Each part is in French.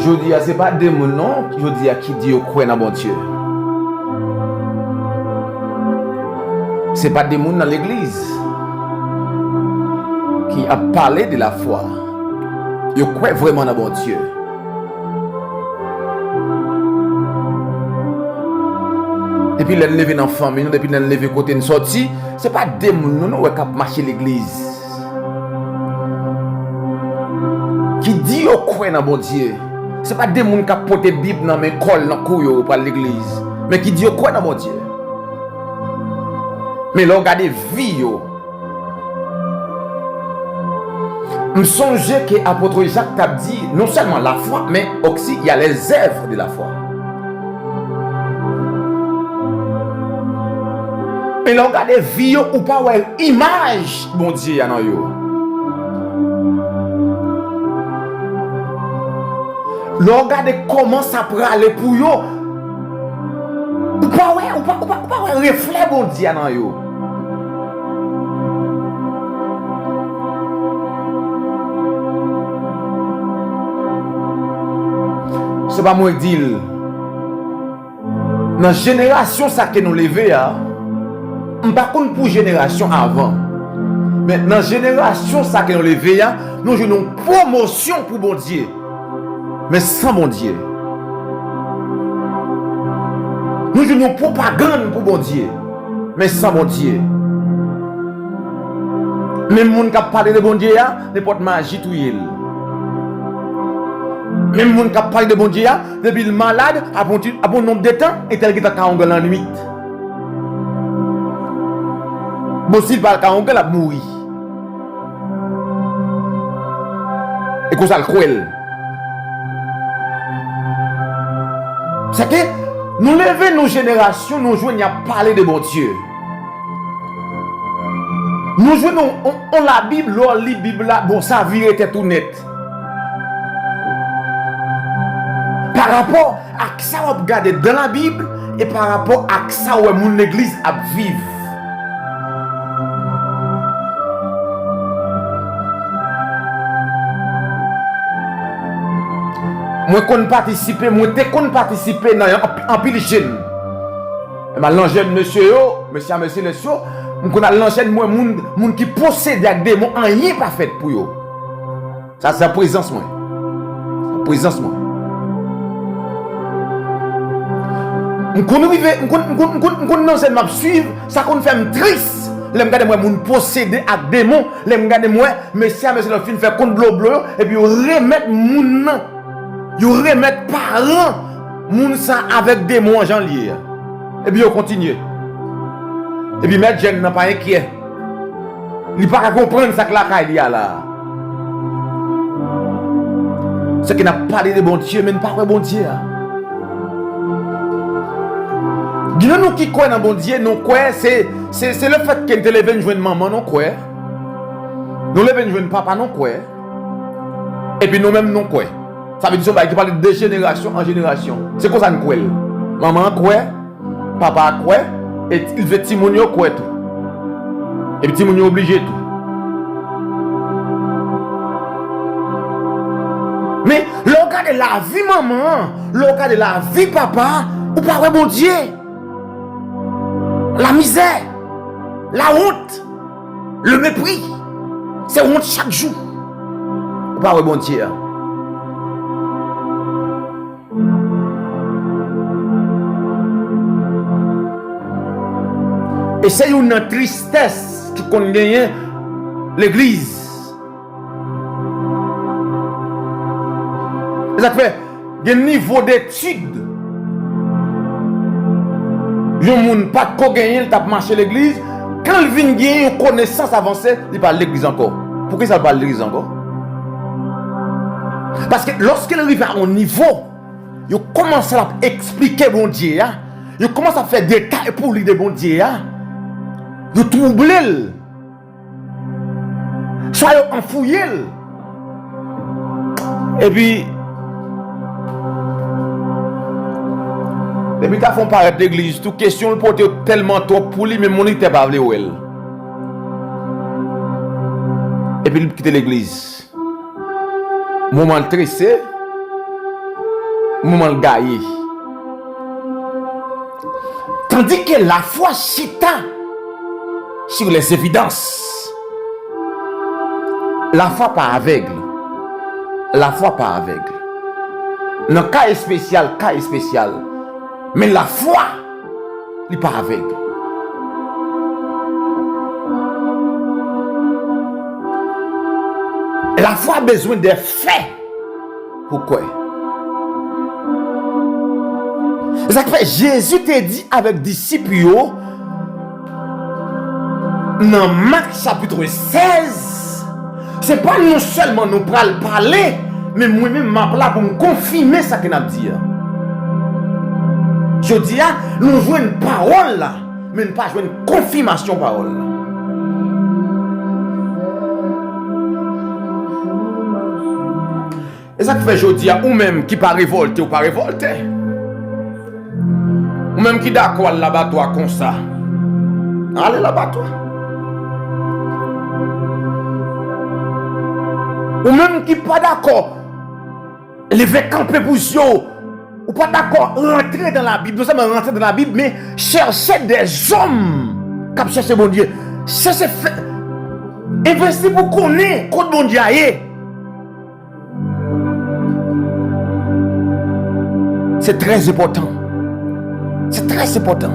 Je dis, c'est pas des mots non, je dis qui dit quoi dans bon Dieu. C'est pas des mots dans l'église qui a parlé de la foi. Ils croient vraiment dans bon Dieu. Depuis les lever dans la famille, depuis les lever côté de sortie, c'est pas des mots non qui marcher l'église. Qui dit qu'ils croient dans bon Dieu. C'est pas des gens qui portent la Bible dans mes cols, dans couille par l'église. Mais qui dit quoi dans mon Dieu? Mais là, regardez vie. Je songe que l'apôtre Jacques t'a dit non seulement la foi, mais aussi il y a les œuvres de la foi. Mais là, regardez vie ou pas ouais, image bon Dieu dans yo. Regardez comment ça peut aller pour yo. Ou pas ouais, reflet bon Dieu dans yo. C'est pas moi qui dis. Dans la génération ça que nous lever par contre pour génération avant. Mais dans la génération ça que nous lever nous avons une promotion pour bon Dieu. Mais sans bon Dieu. Nous avons une propagande pour bon Dieu. Mais sans bon Dieu. Même les gens qui parlent de bon Dieu, n'importe magie tout il. Même les gens qui parlent de bon Dieu, depuis le malade, à bon nombre de temps, et tel qu'il a en la nuit. Bon, s'il parle en il a mouru. Et qu'on ça le cruel. C'est que nous levons nos générations, nous jouons à parler de bon Dieu. Nous jouons, on la Bible, on lit la Bible là, bon, sa vie était tout net. Par rapport à ça on regarde dans la Bible et par rapport à ça où mon église a vivre. Moi qu'on participe, moi t'es qu'on participe dans en pile jeune. Mais l'enjeune monsieur les so, qu'on a l'enjeune moi moun qui possède des démons en rien pas fait pour yo. Ça c'est la présence moi. La présence moi. On enseigne m'a suivre, ça qu'on fait me triste. Les regarder moi moun posséder avec démon, les regarder moi monsieur le film fait compte bleu et puis remettre moun nan. Yo remettre parents moun ça avec démon en janvier. Et puis yo continue. Et puis mettre jeune n'a pas inquiet. Il pas comprendre ça que la caille là. C'est qu'il n'a pas parlé de bon Dieu mais pas de bon Dieu. Nous qui croyons dans bon Dieu, nous croyons, c'est le fait que nous levons une jeune maman, nous croyons. Nous levons une jeune papa, nous croyons. Et puis nous-mêmes, nous croyons. Ça veut dire qu'il parle de génération en génération. C'est quoi ça nous croyons? Maman croit, papa croit, et il veut Timonio croit tout. Et puis Timonio obligé tout. Mais le cas de la vie maman, le cas de la vie papa, ou pas bon Dieu. La misère, la honte, le mépris, c'est honte chaque jour. Ou pas bon Dieu. Et c'est une tristesse qui gagne l'église. Ça fait un niveau d'études. Le monde pas de gagner, il tape marcher l'église. Quand il vient gagner une connaissance avancée, il parle de l'église encore. Pourquoi ça parle de l'église encore? Parce que lorsqu'il arrive à un niveau, il commence à expliquer bon Dieu. Il commence à faire des détails pour lui de bon Dieu. Il trouble. Soit il enfouille. Et puis, depuis qu'ils font paraître l'église, toute question, le porte tellement trop pour lui, mais mon n'était pas venu où elle. Et puis il quitte l'église. Moment tressé, moment le gaillé. Tandis que la foi chita sur les évidences. La foi pas aveugle. La foi pas aveugle. Dans cas spécial. Mais la foi, n'est pas aveugle. La foi a besoin des faits. Pourquoi? C'est ça que fait Jésus t'a dit avec disciples dans Marc chapitre 16. C'est pas non seulement nous parler, mais moi-même m'appeler pour me confirmer ça que nous dit. Je dis, nous jouons une parole là, mais nous pas jouer une confirmation parole là. Et ça que fait je dis, ou même qui pas révolté ou pas révolté. Ou même qui d'accord à l'abattoir comme ça. Allez l'abattoir. Ou même qui pas d'accord. Lever camper pour vous. Ou pas d'accord rentrer dans la Bible. Non seulement rentrer dans la Bible, mais chercher des hommes qui cherchent bon Dieu. Chercher investir pour connaître quoi bon Dieu est. C'est très important. C'est très important.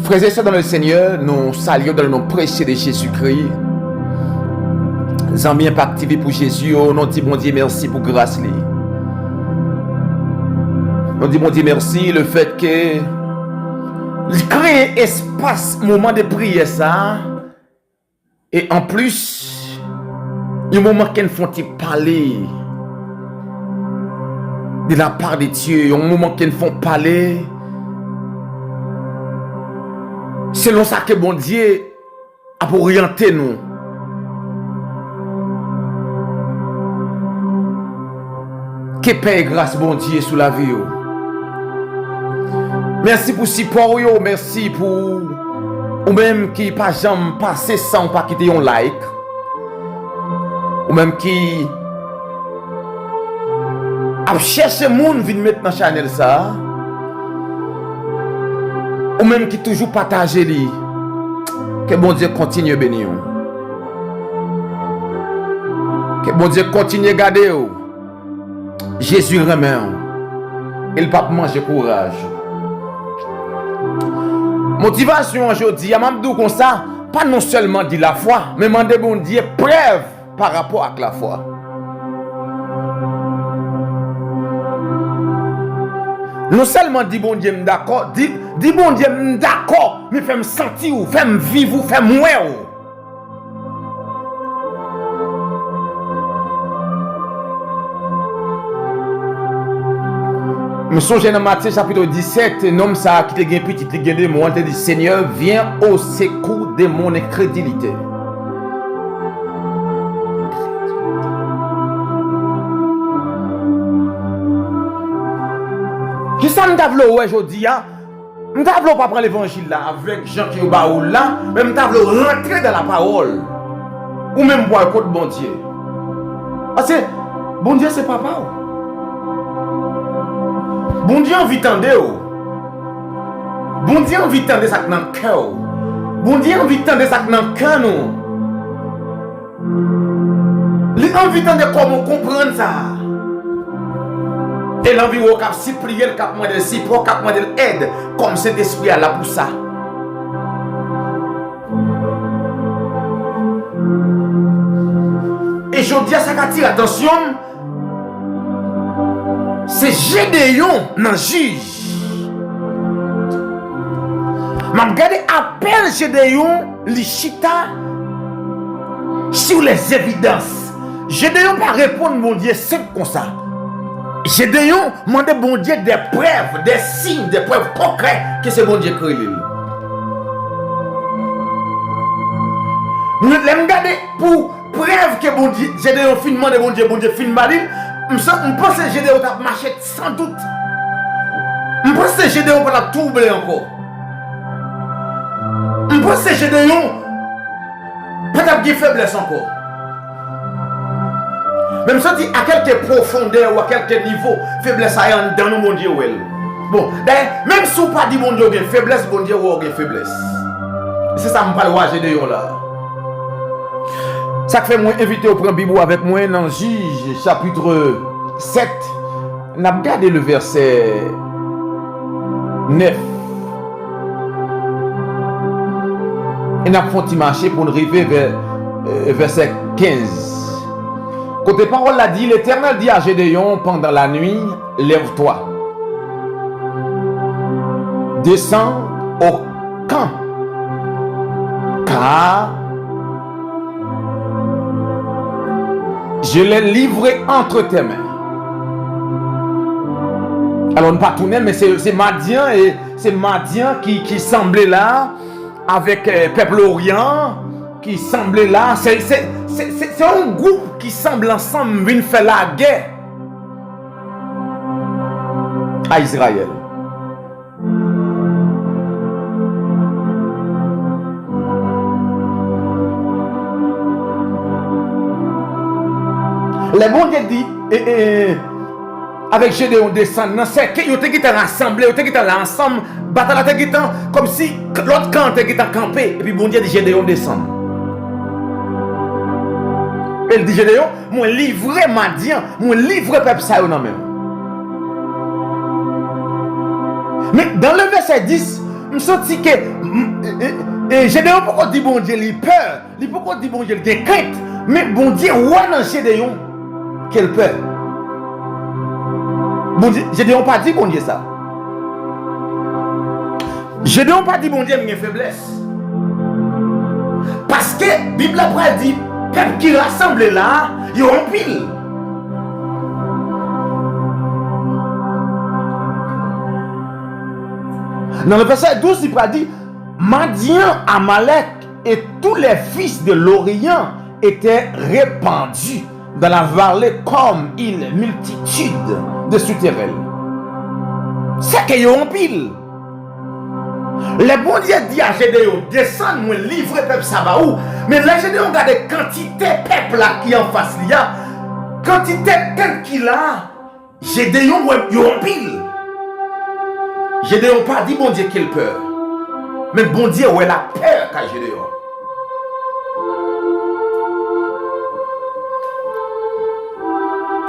Frères et sœurs dans le Seigneur, nous saluons dans le nom précieux de Jésus-Christ. Amis activés pour Jésus, oh, nous disons bon Dieu merci pour grâce. Nous disons bon Dieu merci le fait que il crée espace, moment de prière ça. Et en plus, il y a un moment qu'ils font parler de la part de Dieu. Il y a un moment qu'ils font parler selon ça que bon Dieu a pour orienter nous. Que paix et grâce bon Dieu sous la vie. Merci pour support, merci pour ou même qui pas jamais passer sans pas quitter un like. Ou même qui a cherché monde vient mettre dans channel ça. Ou même qui toujours partager li. Que bon Dieu continue à bénir. Que bon Dieu continue à garder. Jésus remet. Il pas manger courage. Motivation aujourd'hui, à m'amdou comme ça, pas non seulement dit la foi, mais demander bon Dieu preuve par rapport à la foi. Non seulement dit bon Dieu d'accord, dit bon Dieu d'accord, mais fait me sentir ou fait me vivre ou fait me mourir. Je songe dans Matthieu chapitre 17, un homme ça qui te gagne petit, te gagne des mots, te dit Seigneur, viens au secours de mon incrédulité. Qui ça me t'avle aujourd'hui hein? Me t'avle pas prendre l'évangile là avec Jean qui au baoul là, mais me t'avle rentrer dans la parole. Ou même boire côté bon Dieu. Parce que bon Dieu c'est papa. Bon Dieu envie tendre. Bon Dieu envie tendre ça dans le cœur. Bon Dieu envie tendre ça dans le cœur nous. Il envie tendre comment comprendre ça. Et l'envie au cap si prier le cap moins de si pour cap moins de aide comme cet esprit là pour ça. Et je dis à ça qu'attire attention. C'est Gédéon dans juge. M'a regardé appel Gédéon lichita sur les évidences. Gédéon pas répondre mon Dieu simple comme ça. Gédéon demande bon Dieu des preuves, des signes, des preuves concrètes que c'est bon Dieu qui est. Nous regarder pour preuve que bon Dieu Gédéon finement de bon Dieu fin malin. Je pense que Gédéon a marché sans doute. Je pense que Gédéon va troubler encore. Je pense que Gédéon peut a des faiblesses encore. Même si on dit à quelque profondeur ou à quelque niveau, faiblesse a dans nous, mon Dieu. Bon, même si on pas dit mon Dieu, faiblesse, bon Dieu, ou faiblesse. C'est ça que je parle de Gédéon là. Ça fait moi inviter au prendre Bible avec moi dans Juge chapitre 7. On a regardé le verset 9. Et on a fait marcher pour nous arriver vers verset 15. Côté parole l'a dit, l'Éternel dit à Gédéon pendant la nuit, lève-toi, descends au camp, car je l'ai livré entre tes mains. Alors, on ne pas tourner, mais c'est Madian et c'est Madian qui semblait là avec peuple orient, qui semblait là. C'est un groupe qui semble ensemble venir faire la guerre à Israël. Le bon Dieu dit, avec Gédéon descend, c'est que vous êtes rassemblés, vous êtes ensemble, bataille comme si l'autre camp était campé, et puis bon Dieu dit Gédéon descend. Elle dit Gédéon, moi livré Madian, moi livré peuple ça non même. Mais dans le verset 10, je sens que Gédéon pourquoi dit bon Dieu il peur, il pourquoi dit bon Dieu il crainte, mais bon Dieu ouais dans Gédéon quelle peur. Bon Dieu, Gédéon pas dit bon Dieu ça. Gédéon pas dit bon Dieu mais une faiblesse. Parce que la Bible après dit peuple qui rassemble là, ils ont pile. Dans le verset 12, il pas dit Madian, Amalek et tous les fils de l'Orient étaient répandus dans la vallée comme une multitude de souterrains. C'est qu'ils ont pile. Le bon Dieu dit à Gédéon, descends, moi livre peuple Sabaou. Mais là, Gédéon regarde la quantité de peuple là qui en face, il y a quantité de peuple qu'il a. Gédéon, ils ont pile. Gédéon pas dit bon Dieu qu'il peur. Mais bon Dieu, ouais la peur qu'a Gédéon.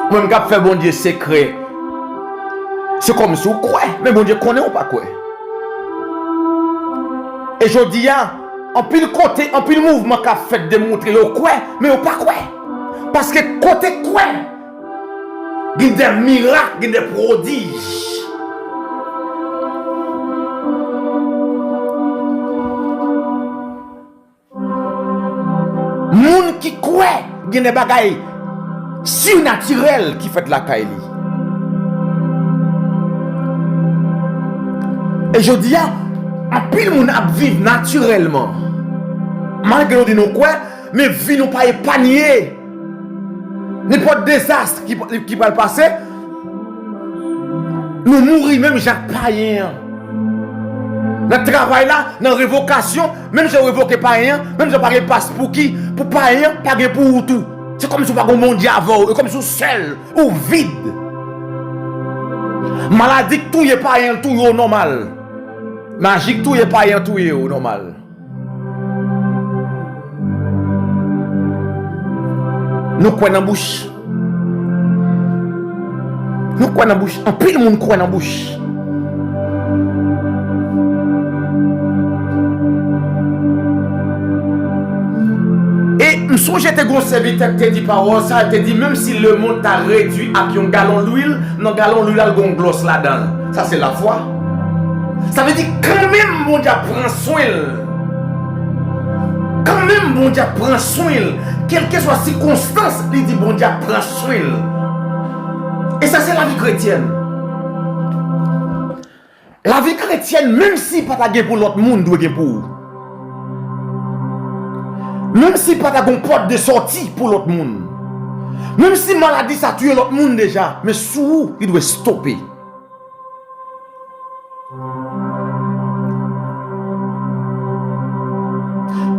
Moi, je vais faire bon Dieu secret. C'est comme si vous croyez. Mais bon Dieu connaît ou pas quoi. Et je dis, en pile côté, en pile mouvement qu'a fait démontrer le quoi, mais au pas quoi. Parce que côté quoi, il y a des miracles, il y a des prodiges. Moun qui croit, il y a des bagailles surnaturelles qui fait la Kaili. Et je dis, en pile moun ap vivre naturellement. Malgré nous nous quoi, mais vie nous pas épargner. N'importe désastre qui va passer, nous mourir même Jacques Païen. Dans le travail là, dans la révocation, même si je révoque Païen, même si je parle passe pour qui, pour Païen, pas pour tout. C'est comme si vous n'avez pas un monde avant, comme si vous seul ou vide. Maladie tout est Païen, tout est normal. Magique tout est Païen, tout est normal. Nous croyons dans la bouche. Nous croyons dans la bouche. En pile, le monde croit dans la bouche. Et je songe que un serviteur qui te dit parole, ça te dit même si le monde t'a réduit à un gallon d'huile, dans gallon d'huile, il y a un gloss là-dedans. Ça c'est la foi. Ça veut dire quand même mon Dieu prend soin. Quand même mon Dieu prend soin. Quelle que soit la circonstance, il dit bon Dieu prend soin. Et ça c'est la vie chrétienne. La vie chrétienne, même si pas ta pour l'autre monde, doit pour vous. Même si pas ta porte de sortie pour l'autre monde. Même si maladie ça tue l'autre monde déjà, mais sous il doit stopper.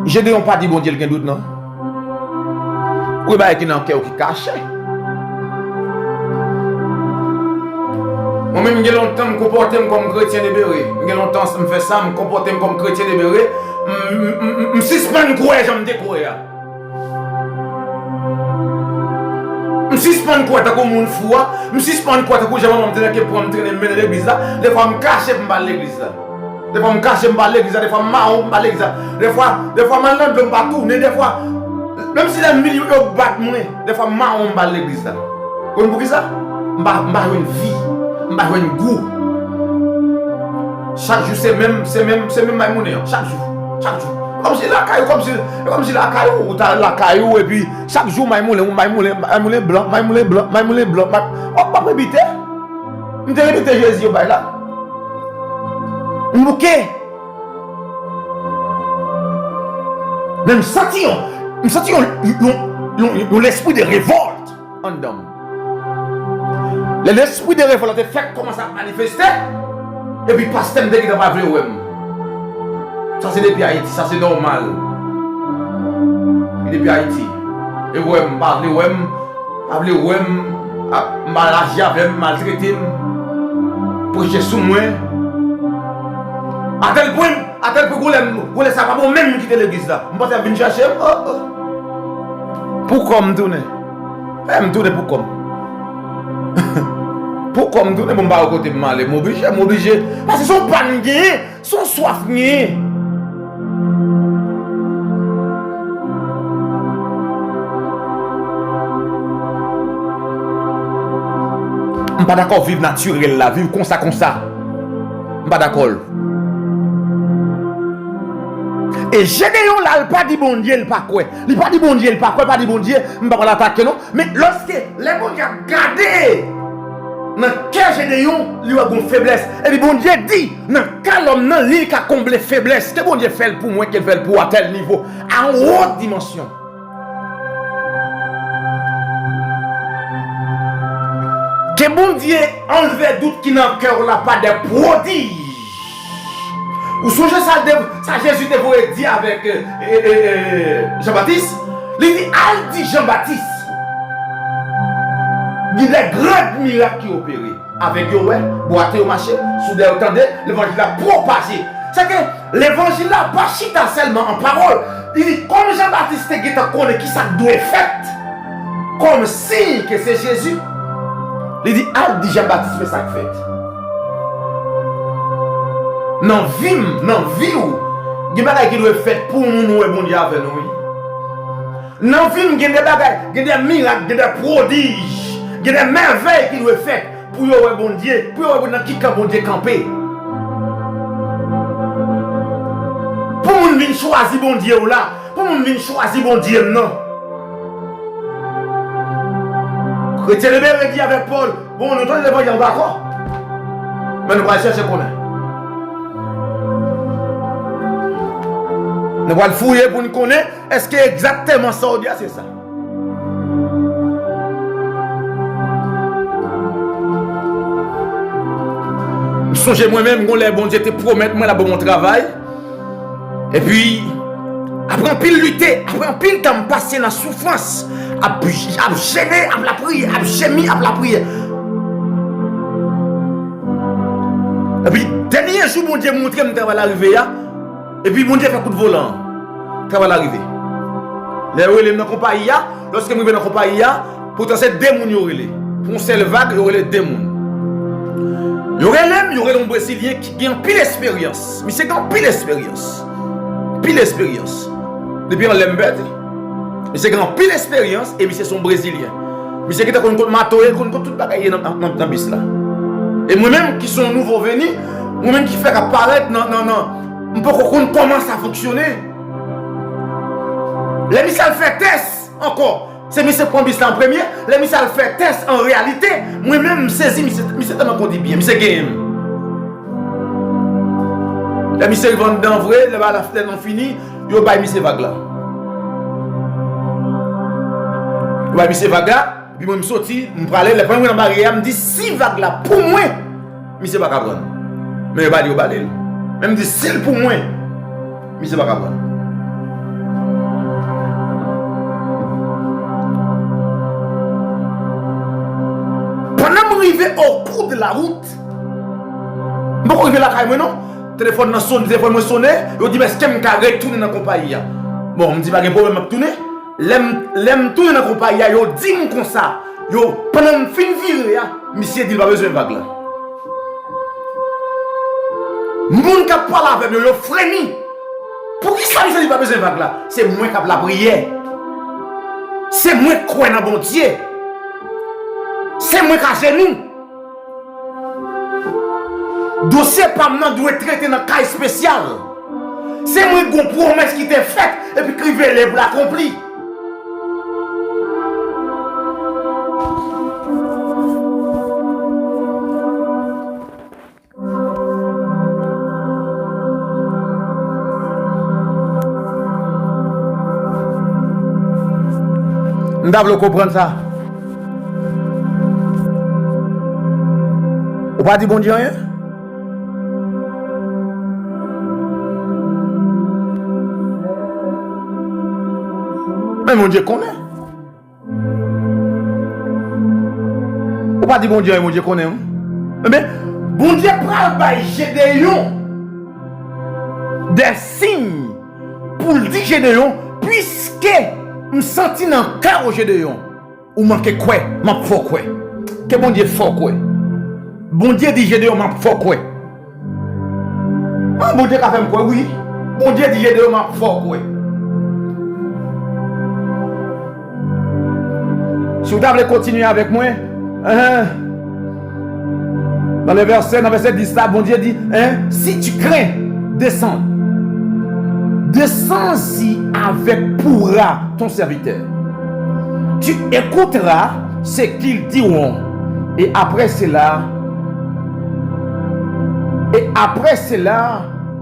Gédéon pas dit bon Dieu, il y a doute non? Oui, bah, qui n'a cœur qui caché. Moi-même, j'ai longtemps me comporter comme chrétien libéré. J'ai longtemps me fait ça, me comporter comme chrétien libéré. Je suspends quoi, j'aime découvrir. Je suspends quoi, t'as comme une foi. Je suspends quoi, t'as comme j'aime m'entraîner pour m'entraîner dans l'église là. Des fois, je me cache pour m'aller l'église là. Des fois, je me cache pour m'aller l'église là. Des fois, je m'arrête pour m'aller l'église là. Des fois, je me bats tourner. Des fois, même si les milieux battent moi, des fois, je m'arrête pour m'aller l'église là. Vous comprenez ça? Je m'arrête une vie. Je m'arrête une goût. Chaque jour, c'est même maïmoune. Chaque jour. Comme si la caillou, ou t'as la caillou, et puis chaque jour, maïmoune blanc. Oh, pas m'habiter. Je t'ai habité Jésus au bail là. M'bouquet. Même sentiment l'esprit de révolte en dedans. L'esprit de révolte fait commence à manifester. Et puis pasteur me dit qu'il n'a pas vu. Ça c'est depuis Haïti, ça c'est normal. Depuis Haïti. Et ouais, je parle malagé avec maltraité, projet sous moi. À tel point que ça va pas même quitter l'église là. Je pense venir chercher. Pourquoi me tourner? Me tourner pourquoi? Pourquoi me tourner mon bas au côté de mal? M'obligé. Parce que son panier, son soif nié. Je ne suis pas d'accord vivre naturel là, vivre comme ça. Je ne suis pas d'accord. Et Gédéon là, il n'a pas dit bon Dieu, il n'a pas quoi. Il n'a pas dit bon Dieu, il n'a pas quoi, pas dit bon Dieu, je ne vais pas l'attaquer non. Mais lorsque les bon Dieu ont gardé dans le cœur Gédéon, il a une faiblesse. Et puis bon Dieu dit, dans le cas l'homme, il a comblé faiblesse. Que bon Dieu fait pour moi, qu'il fait pour à tel niveau, à une haute dimension. Que bon Dieu enlève doute qui n'a cœur là pas des prodiges. Vous songez ça Jésus devait dire avec Jean-Baptiste? Il dit, al dit Jean-Baptiste. Il y a des grands miracles qui opéré. Avec eux, boiter au marché, soudain, attendez, l'évangile a propagé. C'est que l'évangile n'a pas chita seulement en parole. Il dit, comme Jean-Baptiste connaît qui ça doit être fait, comme signe que c'est Jésus. Il dit, al dit Jean-Baptiste fait ça fait. Non, vie, il y a des bagages qui doivent être faits pour nous et bon Dieu avec nous. Non, vie, il y a des bagages, il y a des miracles, il y a des prodiges, il y a des merveilles qui doivent être faites pour nous et bon Dieu, pour nous dans qui bon Dieu camper. Pour nous venir choisir bon Dieu là, pour nous venir choisir bon Dieu non. Chrétien le même dit avec Paul, bon, nous sommes l'évangile d'accord, mais nous allons chercher qu'on est. Nous allons fouiller pour nous connaître, est-ce que exactement ça on dit, c'est ça? Je songe moi-même, quand les bon Dieu te promettent moi là pour mon travail. Et puis, après un pile lutter, après un pile temps passé dans la souffrance, à gêner, à la prière, à gémir, à la prière. Et puis, dernier jour, mon Dieu montre que je vais arriver. Et puis, mon Dieu fait coup de volant. Ça va l'arriver. Les relais dans la compagnie, lorsque je vais dans la compagnie, pourtant c'est des gens. Pour une seule vague, il y aurait les démons. Il y aurait un Brésilien qui a une pile d'expérience. Mais c'est une pile d'expérience. Pile d'expérience. Depuis on l'aime bête. Mais c'est une pile d'expérience et c'est son Brésilien. Mais c'est qui t'a connu matoué, connu tout bagaille dans le bis là. Et moi-même qui sont nouveaux venus, moi-même qui fait apparaître, non. On peut comprendre comment ça fonctionne. Les missiles fait test encore. C'est monsieur prend bis en premier. Les missiles fait test en réalité. Moi-même saisi, monsieur tellement qu'on dit bien. Monsieur game. Les missiles vont dans vrai, les balles la non fini. Yo bail monsieur vague là. Yo bail monsieur vague là. Puis moi me sorti, me parler, les premiers dans barrière me dit si vague là pour moi. Monsieur pas prendre. Mais yo bail yo bail. Même dit si pour moi. Monsieur pas prendre. arrivé au cours de la route. Je suis arrivé là, non? Téléphone n'a sonné, téléphone m'a sonné. Je dis, mais est-ce que je vais retourner dans la compagnie? Bon, je dis, pas de problème, je vais tourner. L'aime tourner dans la compagnie, je dis comme ça. Pendant que je finis de virer, monsieur dit, il n'a pas besoin de vague là. Les gens qui parlent avec eux, ils frémissent. Pour qui ça, il n'a pas besoin de vague là? C'est moi qui ai la prière. C'est moi qui crois dans bon Dieu. C'est moi qui ai genou. Dossier pas maintenant doit être traité dans un cas spécial. C'est moi qui ai une promesse qui t'est faite et puis qui veut l'accomplir. Nous devons comprendre ça. Vous pas dit bon Dieu rien? Mais mon Dieu connaît. Vous pas dit bon Dieu, mon Dieu connaît. Mais bon Dieu prend par Gédéon des signes pour le dire Gédéon, puisque je senti dans le cœur au Gédéon. Ou manque quoi? M'a fort quoi? Que bon Dieu fort quoi? Bon Dieu dit Gédéon m'a fort quoi? Bon Dieu a fait quoi? Oui. Bon Dieu dit Gédéon m'a fort quoi? Si vous voulez continuer avec moi, dans le verset 10, là, bon Dieu dit, si tu crains, descends. Descends-y avec pourra ton serviteur. Tu écouteras ce qu'ils diront. Et après cela,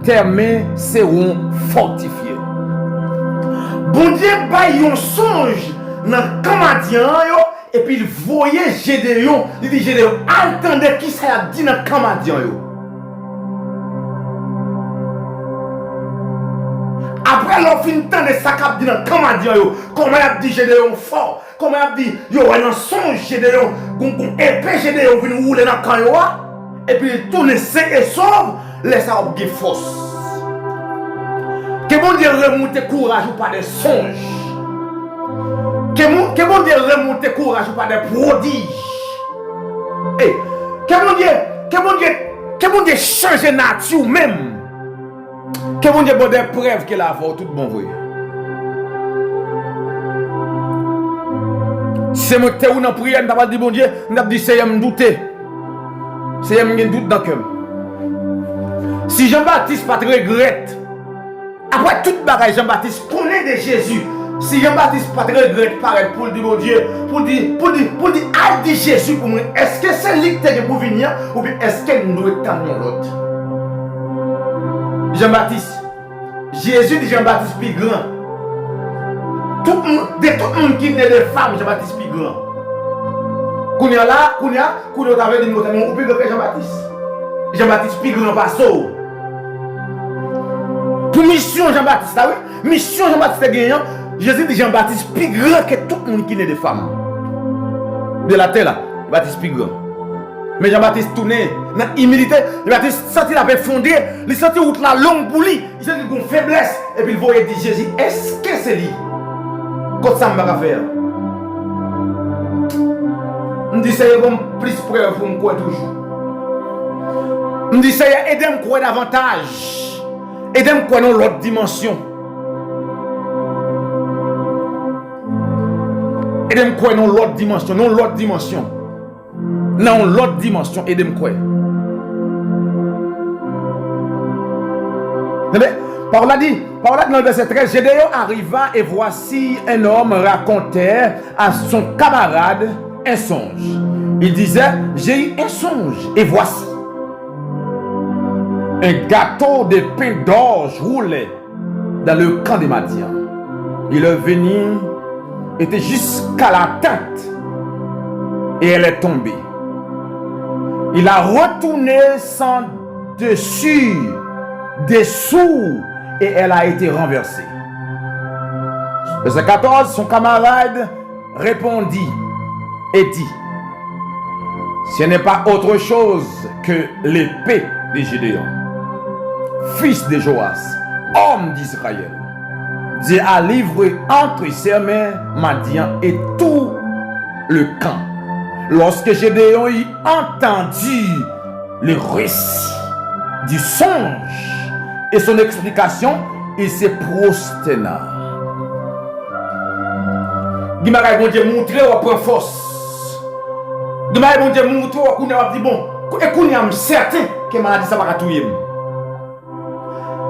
tes mains seront fortifiées. Bon Dieu, il un songe dans le Canadien, et puis il voyait Gédéon. Il dit Gédéon, attendez qui ça a dit dans le Canadien. Après l'on fin temps de ça qu'a dit dans le Canadien, comment il a dit Gédéon fort, comment il a dit, il y a un songe Gédéon, une épée Gédéon vient rouler dans le camp, et puis il tourne sain et sauve, laisse ça obéir force. Que bon Dieu remonte courage ou pas de songe. Que bon Dieu remonte courage ou pas de prodiges. Que bon Dieu change nature même. Que bon Dieu bon des preuves qu'il a fait tout bon vrai. Si c'est moi qui t'ai dans prière, je pas dit bon Dieu, je dit c'est me douter. C'est me doute dans le cœur. Si Jean-Baptiste pas de regrette, après toute bagaille Jean-Baptiste connaît de Jésus. Si Jean-Baptiste pas de regrette paraît pour dire bon Dieu, pour dire ah dit Jésus pour moi, est-ce que c'est lui qui est pour venir ou bien est-ce qu'elle nous doit attendre l'autre? Jean-Baptiste, Jésus dit Jean-Baptiste plus grand. Tout le monde qui naît de femmes, Jean-Baptiste plus grand. Kounia t'avait dit nous plus grand que Jean-Baptiste. Jean-Baptiste plus grand pasteur. Pour mission Jean-Baptiste, ah oui, mission Jean-Baptiste est gagnant. Jésus dit Jean-Baptiste plus grand que tout le monde qui naît de femmes. De la terre là, Baptiste plus grand. Mais Jean-Baptiste tourné dans l'humilité, Jean-Baptiste senti la paix fondée, il senti route la longue pour lui, il senti une faiblesse, et puis il voyait dire Jésus, est-ce que c'est lui? Qu'est-ce que ça m'a faire? Je dis c'est bon plus preuve pour me croire toujours. Je dis c'est aider me croire davantage, aider me croire dans l'autre dimension. Aider me croire dans l'autre dimension, dans l'autre dimension. Dans l'autre dimension, aidez-moi quoi. Par là dans le verset 13, Gédéon arriva et voici un homme racontait à son camarade un songe. Il disait, j'ai eu un songe et voici. Un gâteau de pain d'orge roulait dans le camp des Madians. Il est venu, était jusqu'à la tête et elle est tombée. Il a retourné sans dessous et elle a été renversée. Verset 14, son camarade répondit et dit, Ce n'est pas autre chose que l'épée de Gédéon, fils de Joas, homme d'Israël. Dieu a livré entre ses mains Madian et tout le camp. Lorsque Gédéon y entendit le récit du songe et son explication, il se prosterna. Guimaraï, bon Dieu, montrez au point force. Guimaraï, bon Dieu, montrez au coup de dit bon, et qu'on y a certain que maladie ça va touiller.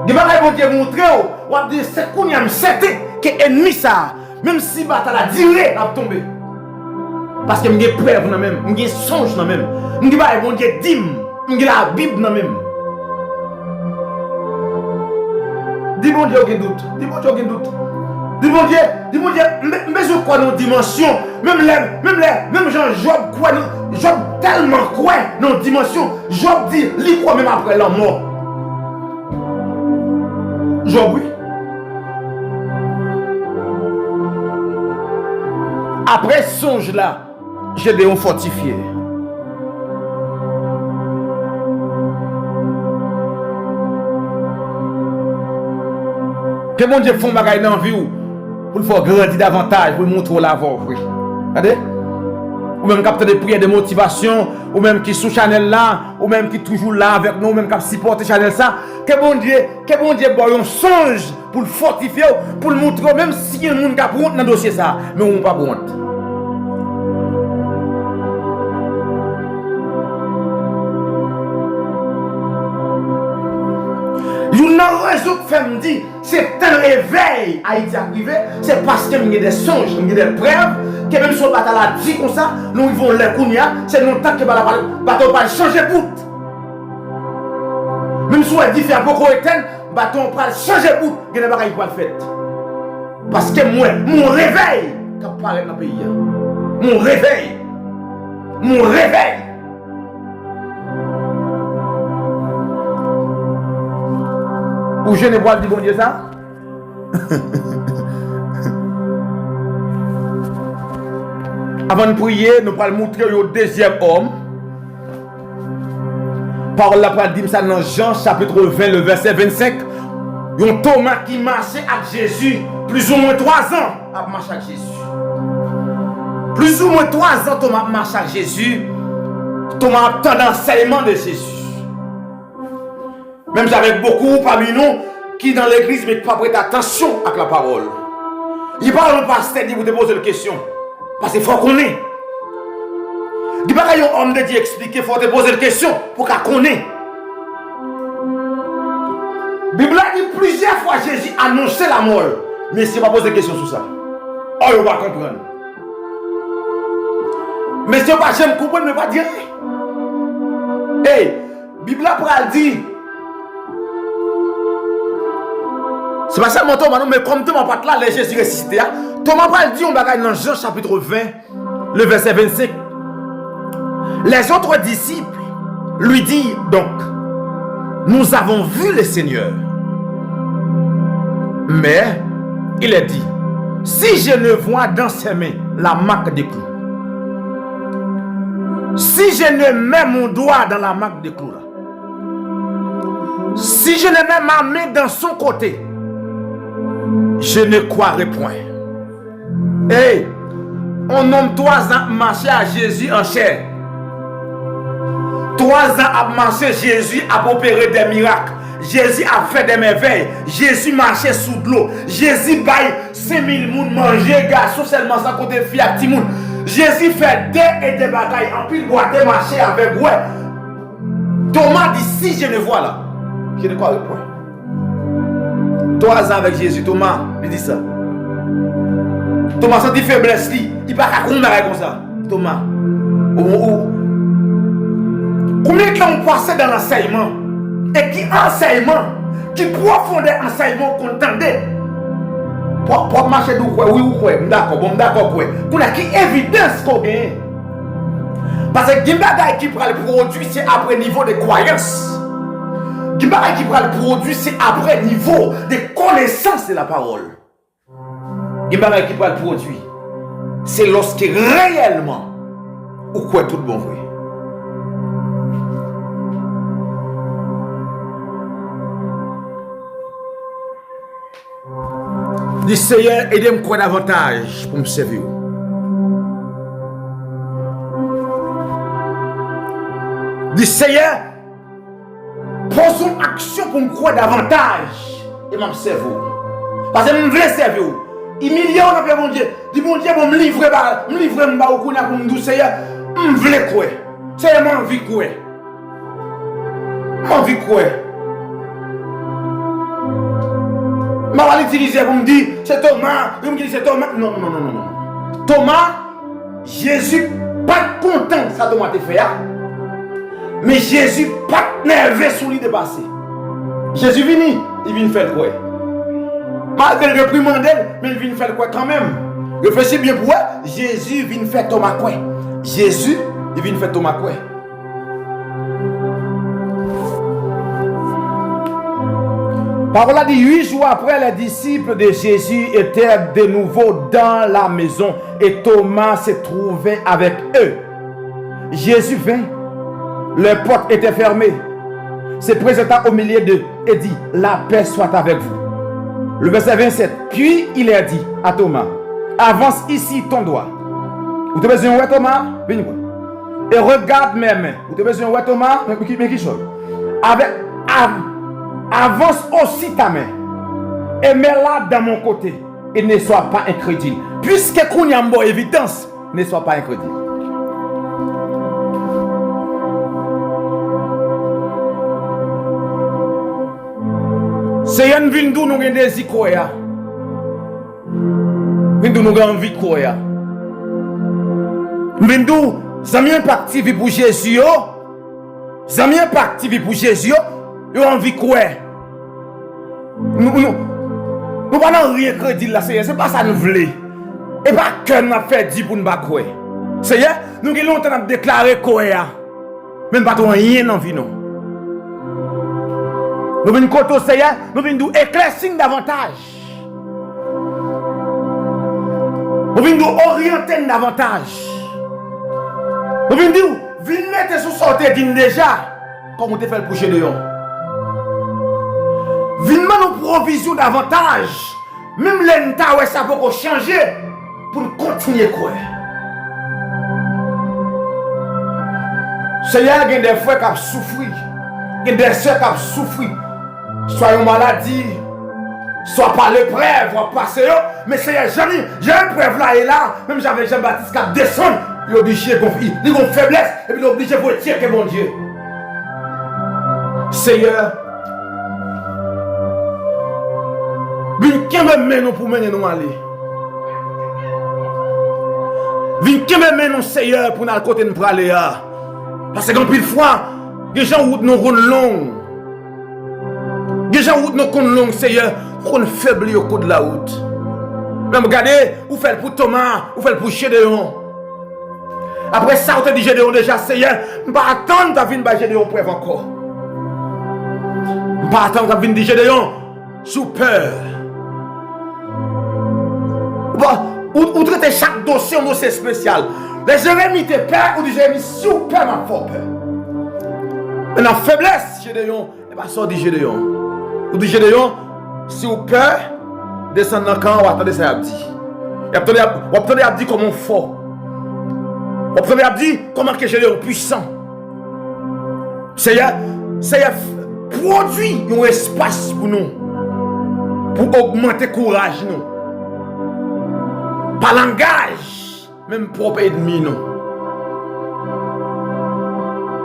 Guimaraï, bon Dieu, montrez au dit c'est qu'on y a certain que ennemi ça, même si bataille la durée va tomber. Parce que j'ai preuve dans même, j'ai songe dans même. J'ai bon Dieu dit, j'ai la Bible dans même. Dis bon Dieu, aucun doute. Dis bon Dieu, aucun doute. Dis bon Dieu, mais je crois dans dimension. Même Jean-Job croit, Job tellement croit dans dimension. Job dit, il croit même après la mort. Job, oui. Après songe là, Gédéon fortifié. Que mon Dieu font bagaille dans la vie pour le faire grandir davantage, pour montrer la voie. Regardez? Ou même capter des prières de motivation, ou même qui sous Chanel là, ou même qui toujours là avec nous, ou même qui supporte Chanel ça. Que bon Dieu boit un songe pour le fortifier, pour le montrer, même si il y a un monde qui a honte dans le dossier ça, mais on n'a pas honte. Une raison que fait me dire, c'est un réveil Haïti arrivé, c'est parce que il y a des songes, il y a des preuves, que même si on bataille la dit comme ça, nous vivons les kounia, c'est nous temps que le bâton va changer bout. Même si on dit faire beaucoup éteindre, le bâton va changer bout, il y a des bagailles qui vont le faire. Parce que moi, mon réveil, qui apparaît dans le pays, mon réveil. Ou je ne vois pas bon Dieu ça? Avant de prier, nous allons montrer au deuxième homme. Parole la parole dit ça dans Jean chapitre 20, le verset 25. Un Thomas qui marchait avec Jésus plus ou moins 3 ans à marcher avec Jésus. Plus ou moins 3 ans Thomas marche avec Jésus. Thomas attend l'enseignement de Jésus. Même j'avais beaucoup parmi nous qui dans l'église mais pas prêter attention à la parole. Il parle au pasteur dit vous te poser une question. Parce qu'il faut qu'on ait. Il n'y a pas un homme de Dieu expliquer, il faut te poser une question pour qu'on ait. La Bible a dit plusieurs fois Jésus annonçait la mort. Mais si on va poser une question sur ça, oh, on va comprendre. Mais si on va jamais comprendre, mais pas dire. Hey, la Bible a dit. C'est pas seulement Thomas, mais comme Thomas pas là, les Jésus ressuscité. Thomas pas dit, on va dans Jean chapitre 20, le verset 25. Les autres disciples lui disent donc, nous avons vu le Seigneur. Mais il a dit, si je ne vois dans ses mains la marque des clous, si je ne mets mon doigt dans la marque des clous là, si je ne mets ma main dans son côté, je ne croirai point. Hey, on nomme 3 ans marcher à Jésus en chair. 3 ans à marcher, Jésus a opéré des miracles. Jésus a fait des merveilles. Jésus marchait sous de l'eau. Jésus baille 5000 moun manger, garçon seulement sans côté fille à petit moun. Jésus fait des batailles en pile boîte marcher avec ouais. Thomas dit si je ne vois là, je ne croirai point. 3 ans avec Jésus, Thomas, il dit ça. Thomas senti faiblesse, il ne peut pas comprendre comme ça. Thomas, combien de temps on passait dans l'enseignement? Et qui enseignement, qui profondeur enseignement qu'on entendait? Pour marcher d'où quoi? Oui ou quoi? D'accord, bon, d'accord, quoi? Qu'on a qui évidence qu'on gagne? Parce que les bagages qui prend le produit, c'est après niveau de croyance. Les bagages qui prend le produit, c'est après niveau de connaissance de la parole. Les bagages qui prend le produit, c'est lorsque réellement, ou quoi tout bon vrai. Dis Seigneur, aidez-moi quoi davantage pour me servir. Dis Seigneur, pose une action pour me croire davantage et m'en servir. Parce que je veux servir. Il million après mon Dieu. Dis mon Dieu, me livrer au coup pour me dire Seigneur, je veux quoi. Seigneur, j'ai envie quoi. J'ai envie quoi. Je vais l'utiliser pour me dire c'est Thomas. Je me dis c'est Thomas. Non. Thomas, Jésus pas content ça Thomas te fait. Mais Jésus pas nerveux sur lui de passer. Jésus vient, il vient faire quoi? Malgré le reprimandel, mais il vient faire quoi quand même? Réfléchissez bien pour Jésus vient faire Thomas quoi? Jésus, il vient faire Thomas quoi? Parole a dit 8 jours après, les disciples de Jésus étaient de nouveau dans la maison et Thomas se trouvait avec eux. Jésus vint, les portes étaient fermées, se présenta au milieu d'eux et dit, la paix soit avec vous. Le verset 27, puis il a dit à Thomas, avance ici ton doigt. Vous avez besoin de Thomas? Viens quoi. Et regarde mes mains. Vous avez besoin de Thomas? Mais qui chose? Avance aussi ta main et mets-la dans mon côté et ne sois pas incrédule. Puisque qu'on y a une bonne évidence, ne sois pas incrédule. C'est une ville d'où nous avons des ikoya. Ville d'où nous avons envie de croire. Ville d'où nous avons parti pour Jésus. Nous avons parti pour Jésus. Nous avons envie de croire. Nous n'avons rien crédit là, Seigneur. Ce n'est pas ça que nous voulons. Et pas que nous avons fait dit pour nous ne pas croire. Seigneur, nous avons longtemps déclaré croire. Mais nous n'avons rien dans la vie. Nous venons côté Seigneur, nous venons éclaircir davantage. Nous venons orienter davantage. Nous venons mettre sous sortie déjà, comme on te fait le boucher de yon. Venons nous provision davantage. Même l'État, ça peut changer pour continuer à croire. Seigneur, il y a des frères qui ont souffert, il y a des soeurs qui ont souffert. Soit une maladie, soit par l'épreuve, ou passer. Mais Seigneur, j'ai une preuve là et là. Même j'avais Jean-Baptiste qui a descendu. Il est obligé de confier. Il a une faiblesse. Et puis il est obligé de retirer que mon Dieu. Seigneur, viens me nous pour mener nous aller. Viens me mener nous, Seigneur, pour nous aller côté nous aller. Parce que quand pile fois, les gens route nous roulent long. Les gens route nous roulent long, Seigneur, qu'on faiblit au cours de la route. Même regardez, vous faites pour Thomas, vous faites pour Gédéon. Après ça, vous te dit Gédéon déjà, Seigneur, je ne vais pas attendre ta vie de Gédéon preuve encore. Je ne vais pas attendre ta vie de Gédéon sous peur. Ou traiter chaque dossier un dossier spécial. Les Jérémie te peur ou des Jérémie sous peur, ma fort peur. Mais la faiblesse, Gédéon, et pas ça dit Gédéon. Ou dit Gédéon, si vous peur, descendre dans le camp, ou attendez ça Abdi. Et attendez Abdi comme un fort. Ou attendez Abdi comment que Gédéon puissant. Seigneur, produit un espace pour nous. Pour augmenter le courage nous. Par langage, même propre ennemi nous.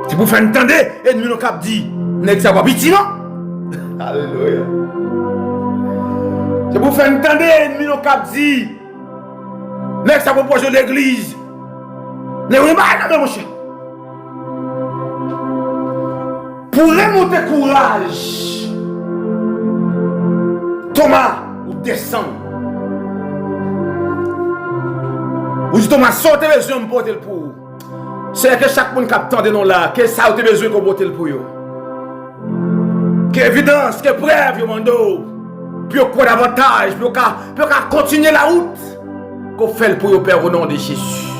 Si vous faites entendre, ennemi nous cap dit, n'est-ce pas petit non? Alléluia. Si vous faites entendre, ennemi nous cap dit, n'est-ce pas proche de l'église? N'est-ce pas mon cher? Pour remonter courage, Thomas, vous descendez. Ou justement, sortez besoin de porter le pour. C'est que chaque monde qui attend de nous là, que ça a besoin de porter le pour. Que évidence, que preuve, mon dos. Puis quoi davantage, puis continuer la route. Qu'on fait le pour Père au nom de Jésus.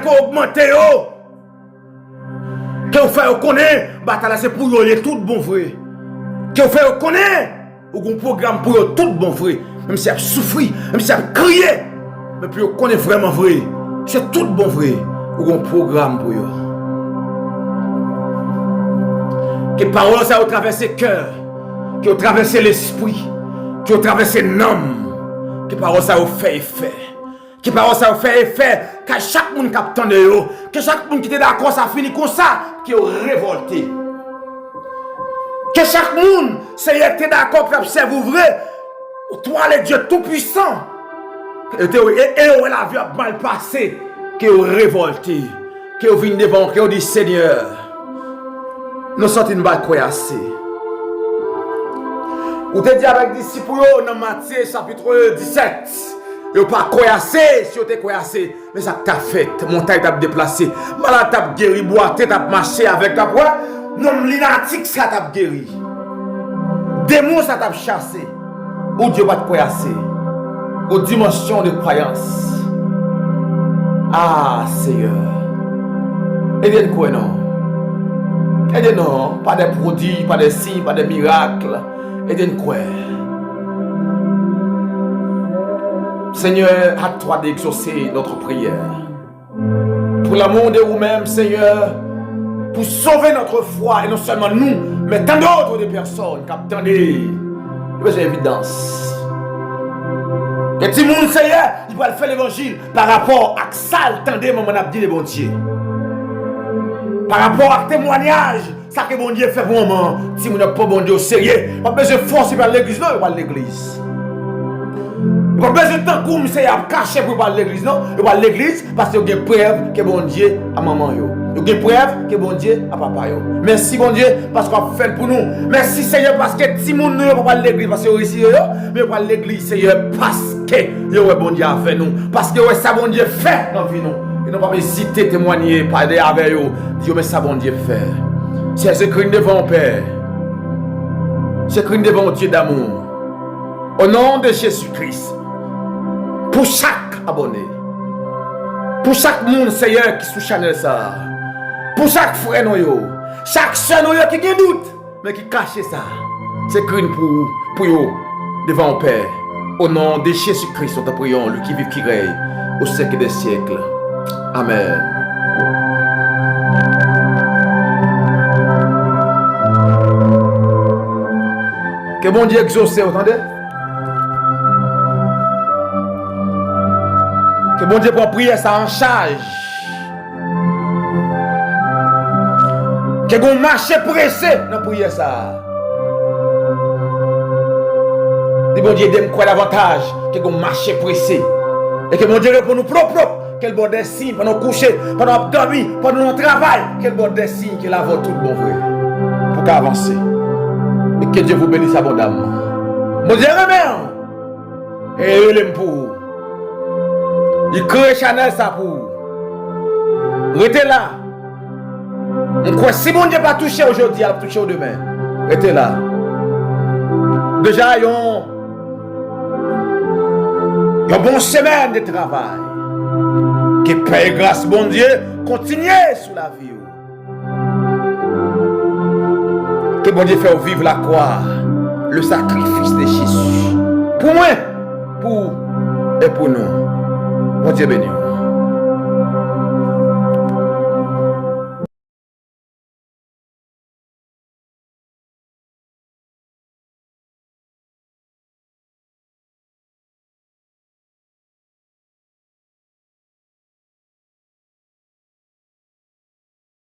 Qu'on augmente, qu'on fait connaître, bataille c'est pour y tout bon vrai. Qu'on fait connaître, ou un programme pour eux, tout bon vrai. Même si elle souffre, même si elle crie, mais puis on connaît vraiment vrai. C'est tout bon vrai, ou un programme pour eux. Que paroles ça a traversé le cœur, qui a traversé l'esprit, qui a traversé l'âme, que paroles ça a fait effet. Que paroles ça a fait effet, que chaque monde qui a entendu, que chaque monde qui était d'accord, ça finit comme ça, qui est révolté. Que chaque monde, Seigneur, qui est d'accord pour observer vrai, toi, le Dieu Tout-Puissant, et la vie a mal passé, qui est révolté, qui est venu devant, qui est dit Seigneur, nous sommes une balle croyassée. Ou te dit avec les disciples dans Matthieu chapitre 17, yo pas croyassé, si vous te croyassé, mais ça t'a fait, montagne t'a déplacé, malade t'a guéri, boité t'a marché avec ta poids, non lunatique ça t'a guéri. Démon ça t'a chassé. Ou Dieu va te croyasser. Aux dimensions de croyance. Ah Seigneur. Aidez-nous quoi non? Aidez-nous, pas des produits, pas des signes, pas des miracles. Aidez-nous quoi? Seigneur, à toi d'exaucer notre prière. Pour l'amour de vous-même, Seigneur, pour sauver notre foi, et non seulement nous, mais tant d'autres des personnes qui attendent. C'est évidence. Que tout le monde, Seigneur, il va faire l'évangile par rapport à ça, attendez, mon abdi de bon Dieu. Par rapport à témoignage, ça que bon Dieu fait pour moi. Si vous n'êtes pas bon Dieu au sérieux, pas besoin de force par l'église, non, il va l'église. Pas besoin de temps comme c'est à cacher pour parler l'église, non, il va l'église parce qu'il y a une preuve que bon Dieu a maman. Il y a une preuve que bon Dieu a papa. Merci bon Dieu parce qu'on fait pour nous. Merci Seigneur parce que si mon ne va pas l'église parce que ici, mais pas l'église Seigneur parce que bon Dieu a fait nous. Parce que ça bon Dieu fait dans vie nous. Et nous pas hésiter témoigner, parler avec eux. Dire mais ça bon Dieu fait. C'est écrit devant Père. C'est écrit devant Dieu d'amour. Au nom de Jésus-Christ. Pour chaque abonné. Pour chaque monde Seigneur qui sous channel ça. Pour chaque frère noyo, chaque soeur noyo qui a doute, mais qui cache ça. C'est écrit pour eux devant le Père. Au nom de Jésus-Christ, nous te prions, lui qui vit, qui règne au siècle des siècles. Amen. Que bon Dieu exauce, vous entendez? Que bon Dieu pour prier ça en charge. Que bon marché pressé dans prier ça. Que bon Dieu aide quoi davantage. Que bon marché pressé. Et que bon Dieu pour nous propre. Quel bon des signes pendant coucher, pendant dormir, pendant notre travail. Quel bon des signes qu'il a tout bon vrai. Pour qu'avancer. Et que Dieu vous bénisse abondamment. Mon Dieu remet. Et il aime pour. Il crée Chanel ça pour. Restez là. On croit si bon Dieu pas touché aujourd'hui, il va toucher demain. Restez là. Déjà, il y a une bonne semaine de travail. Que paix et grâce, bon Dieu, continuez sous la vie. Que bon Dieu fait vivre la croix, le sacrifice de Jésus. Pour moi, pour et pour nous. Bon Dieu béni.